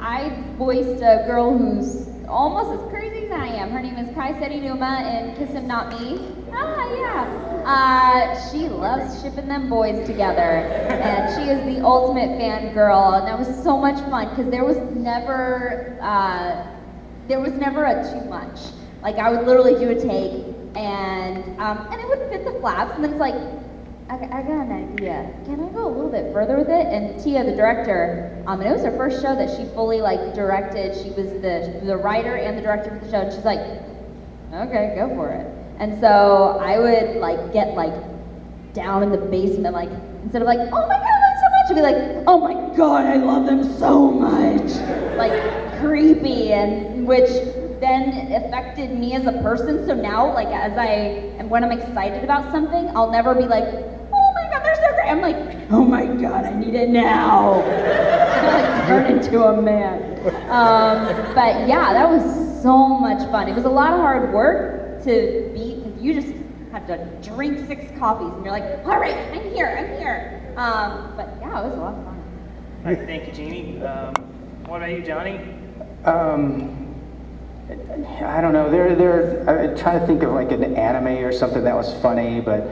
I voiced a girl who's almost as crazy as I am. Her name is Kai Seti Numa in Kiss Him Not Me. Yeah. She loves shipping them boys together, and she is the ultimate fangirl, and that was so much fun because there was never a too much. Like I would literally do a take, and it would fit the flaps, and then it's like, I got an idea. Can I go a little bit further with it? And Tia, the director, and it was her first show that she fully like directed. She was the writer and the director for the show, and she's like, okay, go for it. And so I would like get like down in the basement, like instead of like, oh my god, I love them so much, I'd be like, oh my god, I love them so much. Like creepy, and which then affected me as a person. So now, like when I'm excited about something, I'll never be like, oh my god, they're so great. I'm like, oh my god, I need it now. I like turn into a man. But yeah, that was so much fun. It was a lot of hard work to be, because you just have to drink 6 coffees and you're like, all right, I'm here. But yeah, it was a lot of fun. All right, thank you, Jeannie. What about you, Johnny? I don't know. I'm trying to think of like an anime or something that was funny, but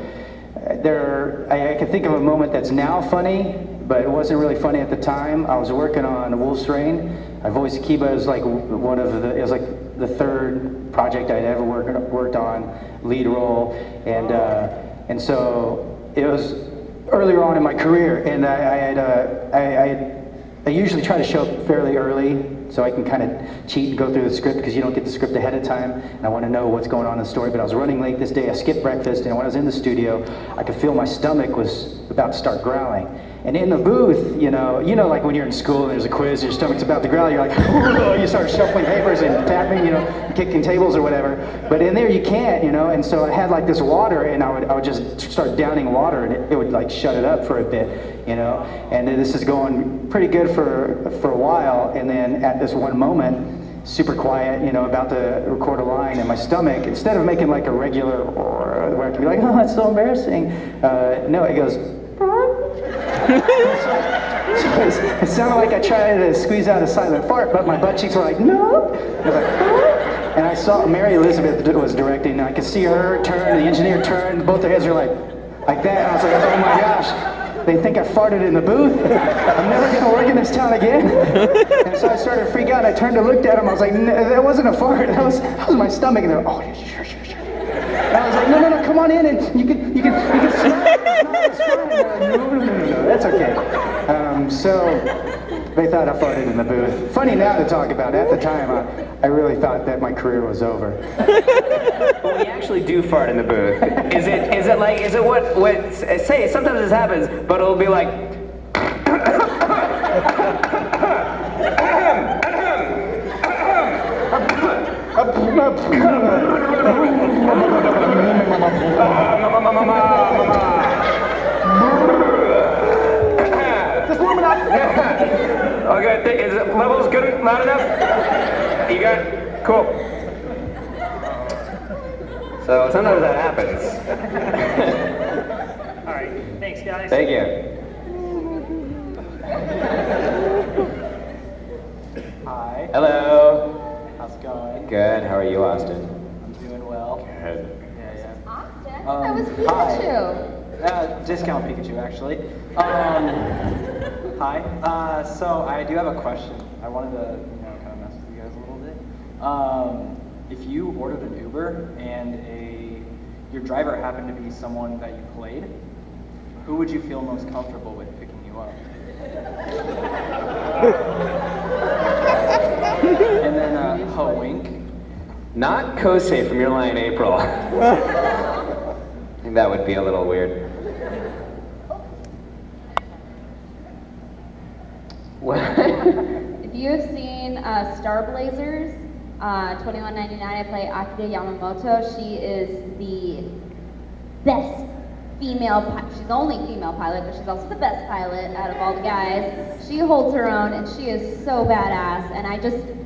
I can think of a moment that's now funny, but it wasn't really funny at the time. I was working on Wolf's Rain. I voiced Kiba as like it was like the 3rd project I'd ever worked on, lead role, and so it was earlier on in my career, and I usually try to show up fairly early so I can kind of cheat and go through the script, because you don't get the script ahead of time, and I want to know what's going on in the story. But I was running late this day. I skipped breakfast, and when I was in the studio, I could feel my stomach was about to start growling. And in the booth, you know, like when you're in school and there's a quiz, your stomach's about to growl, you're like, oh, you start shuffling papers and tapping, kicking tables or whatever. But in there you can't, and so I had like this water, and I would just start downing water, and it would like shut it up for a bit, And this is going pretty good for a while, and then at this one moment, super quiet, about to record a line, and my stomach, instead of making like a regular or where I can be like, oh, that's so embarrassing, no, it goes. So it sounded like I tried to squeeze out a silent fart, but my butt cheeks were like, no. I was like, and I saw Mary Elizabeth was directing, and I could see her turn, the engineer turn, both their heads were like that, and I was like, oh my gosh, they think I farted in the booth. I'm never gonna work in this town again. And so I started to freak out. I turned to look at him. I was like, that wasn't a fart. That was my stomach. And they're like, oh, yeah, sure. And I was like, no, come on in, and you can smell it. It's fine. No, that's okay. So they thought I farted in the booth. Funny now to talk about. At the time, I really thought that my career was over. But we actually do fart in the booth. Is it what say, sometimes this happens, but it'll be like, just warm it up. Okay, is it levels good, loud enough? You got it? Cool. So sometimes that happens. All right, thanks, guys. Thank you. Hi. Hello. How's it going? Good. How are you, Austin? I'm doing well. Good. Yeah. Austin? That was Pikachu. Hi. Discount Pikachu, actually. Hi. So I do have a question. I wanted to, kind of mess with you guys a little bit. If you ordered an Uber and your driver happened to be someone that you played, who would you feel most comfortable with picking you up? And then Ho-Wink. Not Kosei from Your Lie in April. I think that would be a little weird. What? If you have seen Star Blazers, $21.99, I play Akira Yamamoto. She is the best female pilot. She's the only female pilot, but she's also the best pilot out of all the guys. She holds her own, and she is so badass, and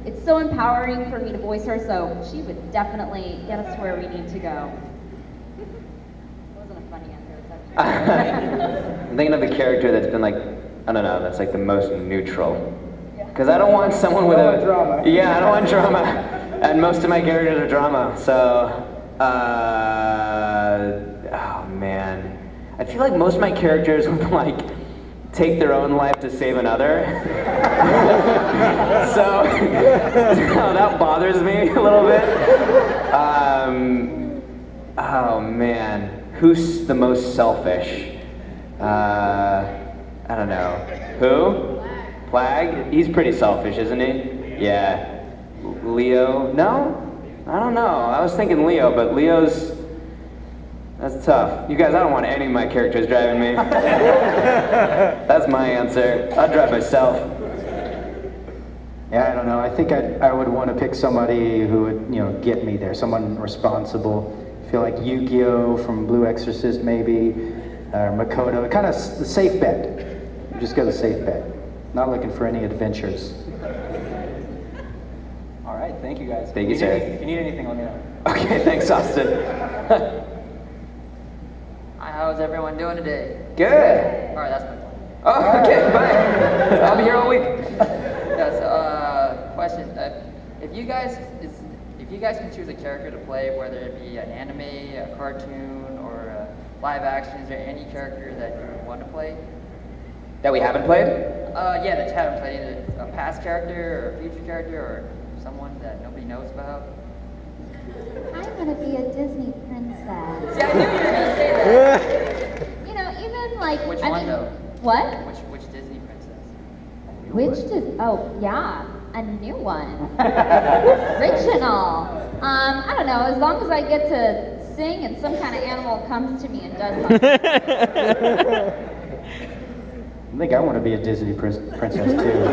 it's so empowering for me to voice her, so she would definitely get us to where we need to go. It wasn't a funny answer. I'm thinking of a character that's been like, I don't know, that's like the most neutral. Because I don't want someone with drama. Yeah, I don't want drama. And most of my characters are drama, so oh man. I feel like most of my characters would like take their own life to save another. So that bothers me a little bit. Oh man, who's the most selfish? I don't know. Who? Plague? He's pretty selfish, isn't he? Yeah. Leo? No? I don't know. I was thinking Leo, but Leo's... That's tough. You guys, I don't want any of my characters driving me. That's my answer. I'll drive myself. Yeah, I don't know. I think I would want to pick somebody who would, get me there. Someone responsible. I feel like Yu-Gi-Oh! From Blue Exorcist, maybe. Makoto. Kind of the safe bet. Just go the safe bet. Not looking for any adventures. All right, thank you guys. Thank you, sir. If you need anything, let me know. Okay, thanks, Austin. Hi, how's everyone doing today? Good. All right, that's my point. Oh, okay, bye. I'll be here all week. Yeah, so, question. If you guys can choose a character to play, whether it be an anime, a cartoon, or a live action, is there any character that you would want to play? That we haven't played? Yeah, that you haven't played. Either a past character, or a future character, or someone that nobody knows about. I want to be a Disney princess. See, I knew you were going to say that. Even like... Which one, though? What? Which Disney princess? Oh, yeah, a new one. Original. I don't know, as long as I get to sing and some kind of animal comes to me and does something. I think I want to be a Disney princess too.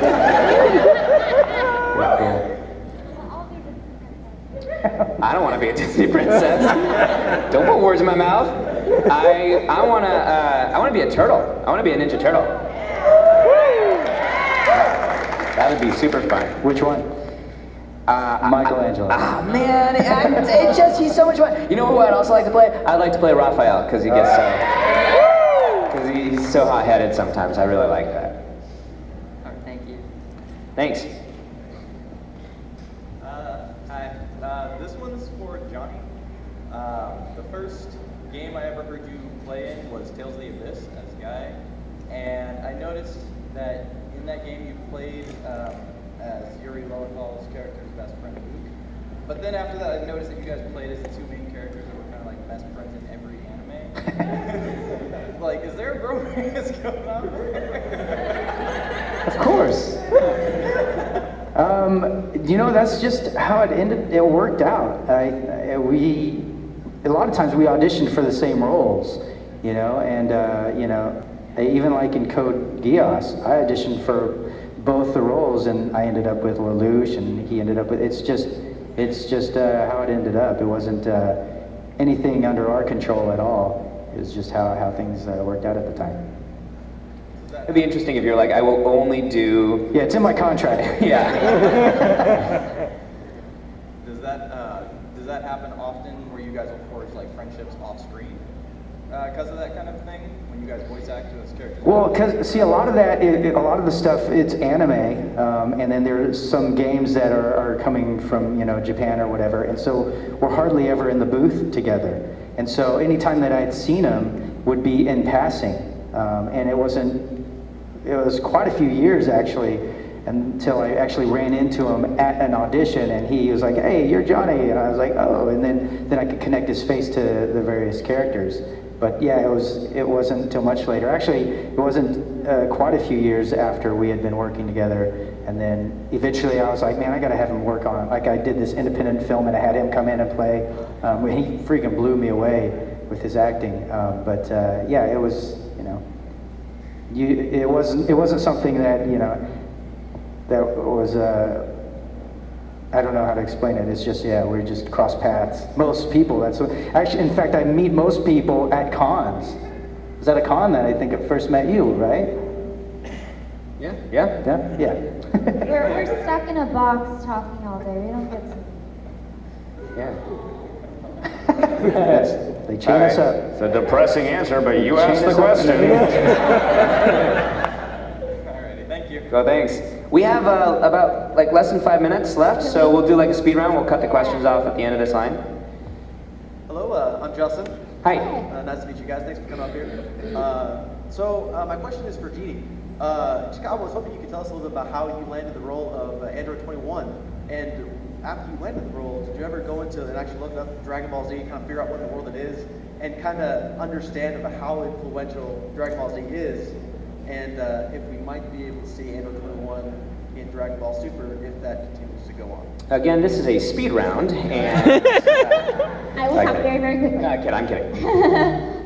I don't want to be a Disney princess. Don't put words in my mouth. I want to be a turtle. I want to be a Ninja Turtle. That would be super fun. Which one? Michelangelo. Man, he's so much fun. You know who I'd also like to play? I'd like to play Raphael because he gets he's so hot-headed sometimes. I really like that. All right, thank you. Thanks. Hi. This one's for Johnny. The first game I ever heard you play in was Tales of the Abyss as Guy, and I noticed that in that game you played as Yuri Lowenthal's character's best friend Luke. But then after that, I noticed that you guys played as the two main characters that were kind of like best friends in every anime. Like, is there a bromance going on? Of course. That's just how it ended. It worked out. A lot of times we auditioned for the same roles, and even like in Code Geass, I auditioned for both the roles, and I ended up with Lelouch, and he ended up with. It's just how it ended up. It wasn't anything under our control at all. It was just how things worked out at the time. It'd be interesting if you're like, I will only do... Yeah, it's in my contract. Yeah. Does that happen often where you guys will forge like friendships off screen because of that kind of thing when you guys voice act as characters? Well, because see, a lot of the stuff, it's anime, and then there's some games that are coming from Japan or whatever, and so we're hardly ever in the booth together. And so anytime that I'd seen him would be in passing, and it was quite a few years actually until I actually ran into him at an audition, and he was like, "Hey, you're Johnny," and I was like, "Oh," and then I could connect his face to the various characters. But yeah, it wasn't until much later. Actually, it wasn't quite a few years after we had been working together, and then eventually I was like, man, I gotta have him work on, like I did this independent film and I had him come in and play. He freaking blew me away with his acting. Yeah, it was, it wasn't something that, that was, I don't know how to explain it. It's just, yeah, we just cross paths. Most people, actually, in fact, I meet most people at cons. Was that a con that I think I first met you, right? Yeah. We're stuck in a box talking all day. We don't get to... Yeah. They chain us up. It's a depressing answer, but you asked the Chain us up. question. Alrighty, thank you. Well, thanks. We have about like less than 5 minutes left, so we'll do like a speed round. We'll cut the questions off at the end of this line. Hello, I'm Justin. Hi. Nice to meet you guys. Thanks for coming up here. My question is for Jeannie. Chicago, I was hoping you could tell us a little bit about how you landed the role of Android 21. And after you landed the role, did you ever go into and actually look up Dragon Ball Z, kind of figure out what in the world it is, and kind of understand about how influential Dragon Ball Z is, and if we might be able to see Android 21 in Dragon Ball Super if that continues to go on? Again, this is a speed round, and... I will talk very, very quickly. I'm kidding.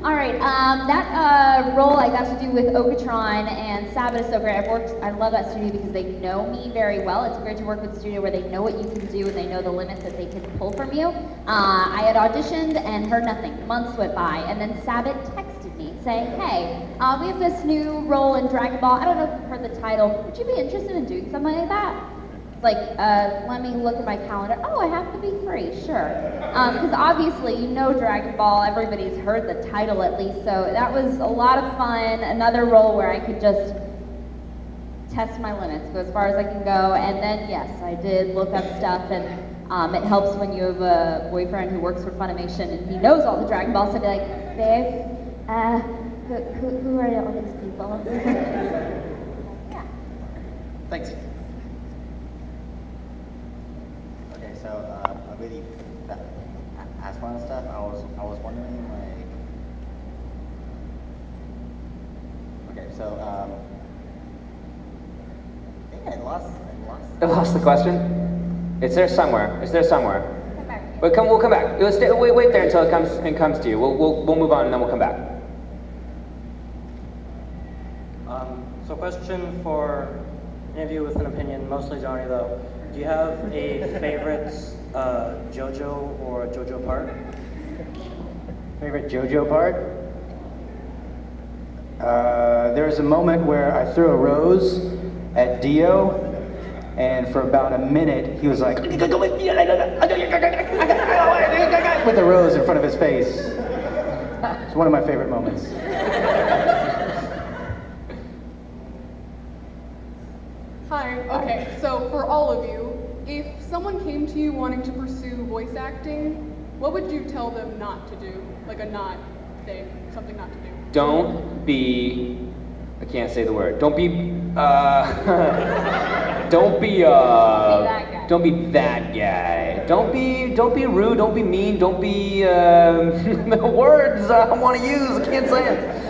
All right, that role I got to do with Okatron and Sabbath is so great. I love that studio because they know me very well. It's great to work with a studio where they know what you can do and they know the limits that they can pull from you. I had auditioned and heard nothing. Months went by, and then Sabbath texted me saying, hey, we have this new role in Dragon Ball. I don't know if you've heard the title. Would you be interested in doing something like that? Like, let me look at my calendar. Oh, I have to be free, sure. Because obviously, you know Dragon Ball, everybody's heard the title at least, so that was a lot of fun. Another role where I could just test my limits, go as far as I can go. And then, yes, I did look up stuff, and it helps when you have a boyfriend who works for Funimation and he knows all the Dragon Balls, so I'd be like, babe, who are all these people? Yeah. Thanks. So I really asked one of the stuff. I was wondering like, okay, so I think I lost the question? It's there somewhere. It's there somewhere. We'll come back. Wait there until it comes to you. We'll move on and then we'll come back. So question for any of you with an opinion, mostly Johnny though. Do you have a favorite JoJo or JoJo part? Favorite JoJo part? There was a moment where I threw a rose at Dio, and for about a minute he was like, with the rose in front of his face. It's one of my favorite moments. Hi, okay, so for all of you, if someone came to you wanting to pursue voice acting, what would you tell them not to do? Like a not thing, something not to do. Don't be, I can't say the word. Don't be that guy. Don't be rude, don't be mean, don't be, the words I want to use, I can't say it.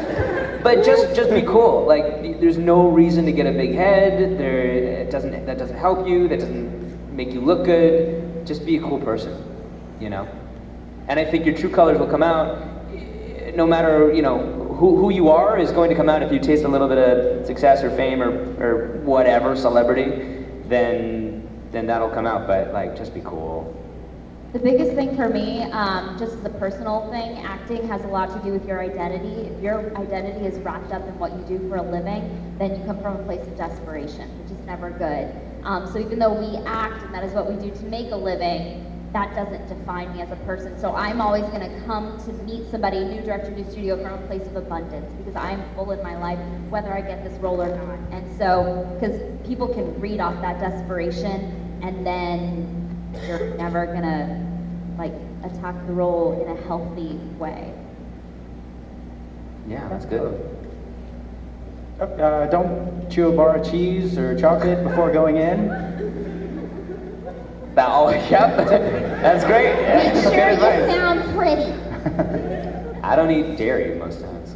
But just be cool. Like, there's no reason to get a big head. That doesn't help you. That doesn't make you look good. Just be a cool person, you know. And I think your true colors will come out. No matter, you know, who you are is going to come out if you taste a little bit of success or fame or whatever, celebrity. Then that'll come out. But like, just be cool. The biggest thing for me, just as a personal thing, acting has a lot to do with your identity. If your identity is wrapped up in what you do for a living, then you come from a place of desperation, which is never good. So even though we act, and that is what we do to make a living, that doesn't define me as a person. So I'm always going to come to meet somebody, a new director, new studio, from a place of abundance, because I'm full in my life, whether I get this role or not. And so, because people can read off that desperation, and then you're never gonna like attack the role in a healthy way. Yeah, that's good. Don't chew a bar of cheese or chocolate before going in. Yep, that's great. Yeah, Make sure good you sound pretty. I don't eat dairy most times.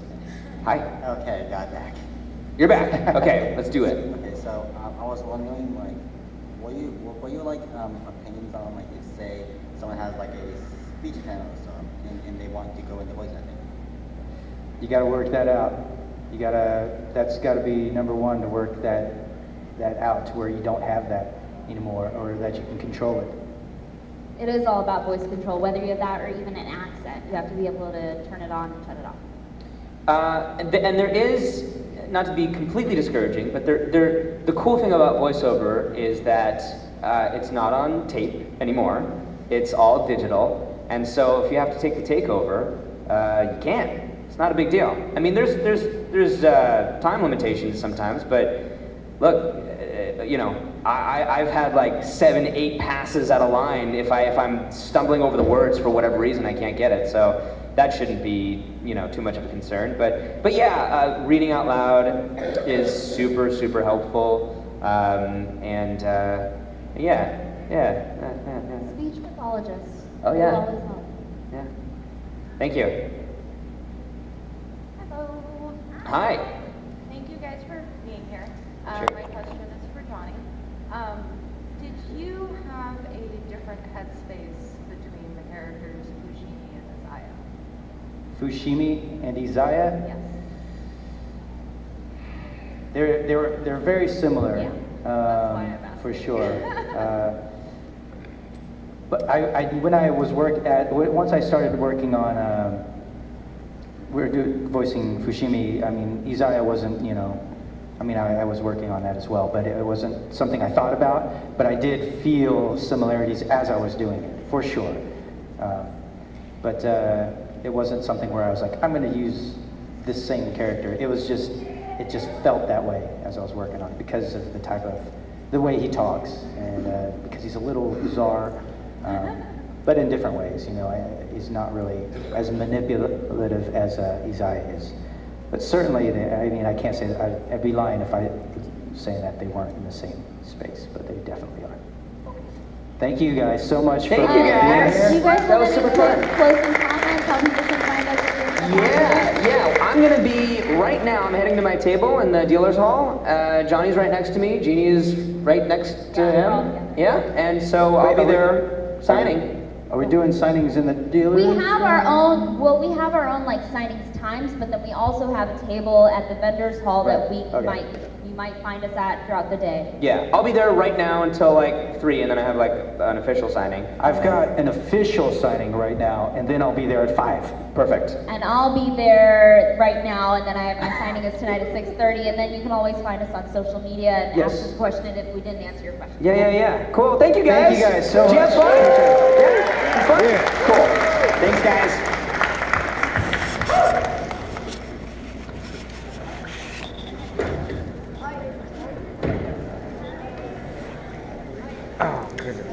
Hi. Okay, got back. You're back. Okay, let's do it. Okay, so I was wondering, like, what you like opinions on, like, if say someone has like a speech channel or something, and they want to go into voice acting? You got to work that out. That's got to be number one, to work that out to where you don't have that anymore, or that you can control it. It is all about voice control, whether you have that or even an accent. You have to be able to turn it on and shut it off. And there is, not to be completely discouraging, but the cool thing about voiceover is that it's not on tape anymore. It's all digital, and so if you have to take the takeover, you can. It's not a big deal. I mean, there's time limitations sometimes, but look, you know, I've had like 7, 8 passes out of line if I'm stumbling over the words for whatever reason I can't get it. So that shouldn't be, you know, too much of a concern. But yeah, reading out loud is super, super helpful. Yeah. Speech pathologists. Oh, yeah. Will always help. Yeah. Thank you. Hello. Hi. Thank you guys for being here. Sure. My question is for Johnny. Did you have a different headspace between the characters Fushimi and Isaiah? Fushimi and Isaiah? Yes. They're very similar, for sure. But when I was once I started working on, voicing Fushimi. I mean, Isaiah wasn't, you know, I mean, I was working on that as well, but it wasn't something I thought about. But I did feel similarities as I was doing it, for sure. But it wasn't something where I was like, I'm going to use this same character. It just felt that way as I was working on it because of the way he talks, and because he's a little bizarre, but in different ways. You know, he's not really as manipulative as Isaiah is. But certainly, I mean, I can't say that. I'd be lying if I was saying that they weren't in the same space, but they definitely are. Thank you guys so much for being here. You guys That was super fun. Closing comments, how people can find us. Yeah, I'm gonna be, right now, I'm heading to my table in the dealer's hall. Johnny's right next to me, Jeannie is right next to him. Yeah, and so I'll be there signing. Are we doing signings in the dealer? We have our own, we have our own like signings times, but then we also have a table at the vendor's hall that you might find us at throughout the day. Yeah, I'll be there right now until like 3, and then I have like an official signing. I've got an official signing right now, and then I'll be there at 5. Perfect. And I'll be there right now, and then I have my signing is tonight at 6:30, and then you can always find us on social media and ask us a question if we didn't answer your question. Yeah. Cool. Thank you guys. Thank you guys so Did you much. have fun? Yeah. Fun? Cool. Thanks, guys. Oh, goodness.